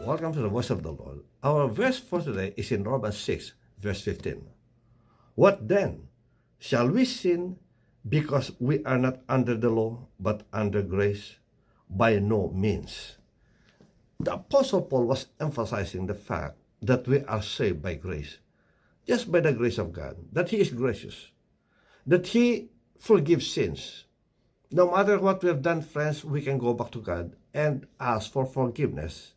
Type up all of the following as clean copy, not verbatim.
welcome to the voice of the Lord. Our verse for today is in Romans 6, verse 15. What then? Shall we sin because we are not under the law, but under grace? By no means. The Apostle Paul was emphasizing the fact that we are saved by grace, just by the grace of God, that He is gracious, that He forgives sins. No matter what we have done, friends, we can go back to God and ask for forgiveness.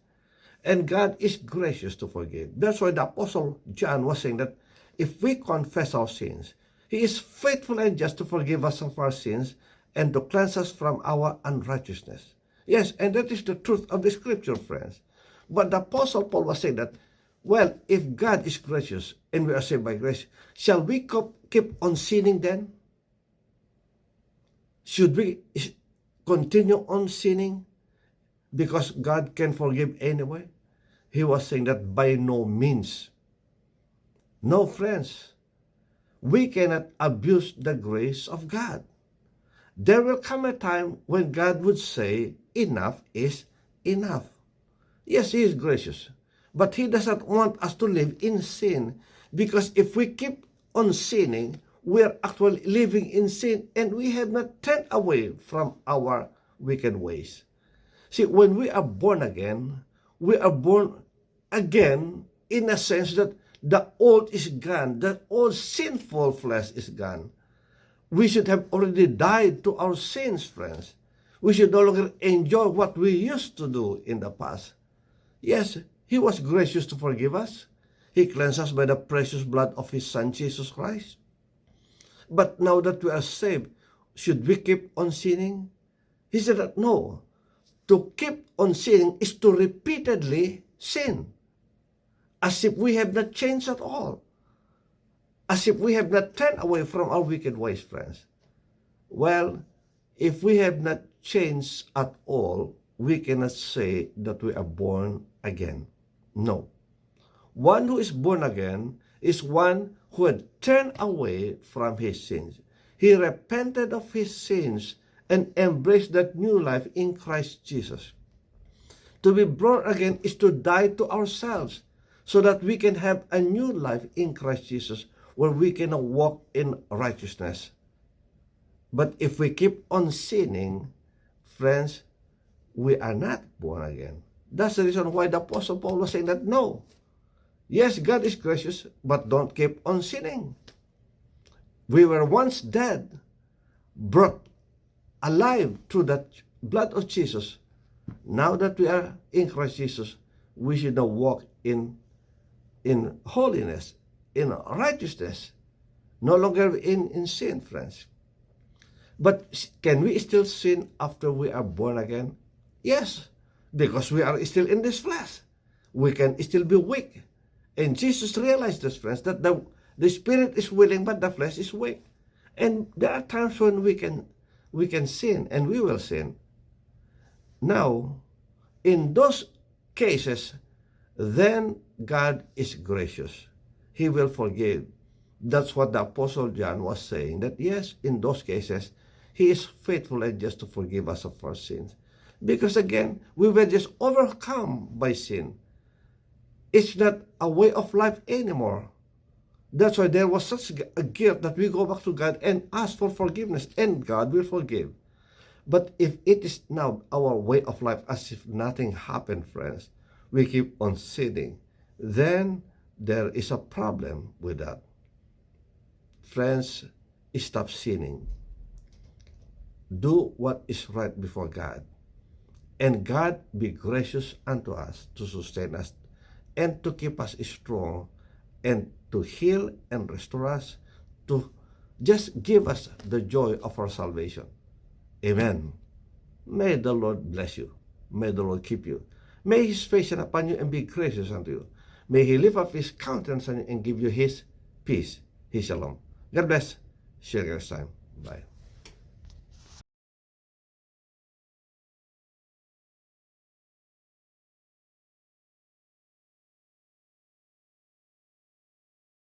And God is gracious to forgive. That's why the Apostle John was saying that if we confess our sins, He is faithful and just to forgive us of our sins and to cleanse us from our unrighteousness. Yes, and that is the truth of the Scripture, friends. But the Apostle Paul was saying that, well, if God is gracious and we are saved by grace, shall we keep on sinning then? Should we continue on sinning because God can forgive anyway? He was saying that by no means. No, friends, we cannot abuse the grace of God. There will come a time when God would say, enough is enough. Yes, He is gracious, but He doesn't want us to live in sin, because if we keep on sinning, we are actually living in sin and we have not turned away from our wicked ways. See, when we are born again, we are born again in a sense that the old is gone, the old sinful flesh is gone. We should have already died to our sins, friends. We should no longer enjoy what we used to do in the past. Yes, He was gracious to forgive us. He cleansed us by the precious blood of His Son, Jesus Christ. But now that we are saved, should we keep on sinning? He said that no. To keep on sinning is to repeatedly sin, as if we have not changed at all, as if we have not turned away from our wicked ways, friends. Well, if we have not changed at all, we cannot say that we are born again. No. One who is born again is one who had turned away from his sins. He repented of his sins and embraced that new life in Christ Jesus. To be born again is to die to ourselves so that we can have a new life in Christ Jesus where we can walk in righteousness. But if we keep on sinning, friends, we are not born again. That's the reason why the Apostle Paul was saying that no. Yes, God is gracious, but don't keep on sinning. We were once dead, brought alive through that blood of Jesus. Now that we are in Christ Jesus, we should now walk in holiness, in righteousness, no longer in sin, friends. But can we still sin after we are born again? Yes, because we are still in this flesh. We can still be weak. And Jesus realized this, friends, that the spirit is willing, but the flesh is weak. And there are times when we can sin, and we will sin. Now, in those cases, then God is gracious. He will forgive. That's what the Apostle John was saying, that yes, in those cases, He is faithful and just to forgive us of our sins. Because again, we were just overcome by sin. It's not a way of life anymore. That's why there was such a guilt that we go back to God and ask for forgiveness, and God will forgive. But if it is now our way of life, as if nothing happened, friends, we keep on sinning, then there is a problem with that. Friends, stop sinning. Do what is right before God. And God be gracious unto us to sustain us and to keep us strong and to heal and restore us, to just give us the joy of our salvation. Amen. May the Lord bless you. May the Lord keep you. May His face shine upon you and be gracious unto you. May He lift up His countenance on you and give you His peace, His shalom. God bless. See you next time. Bye.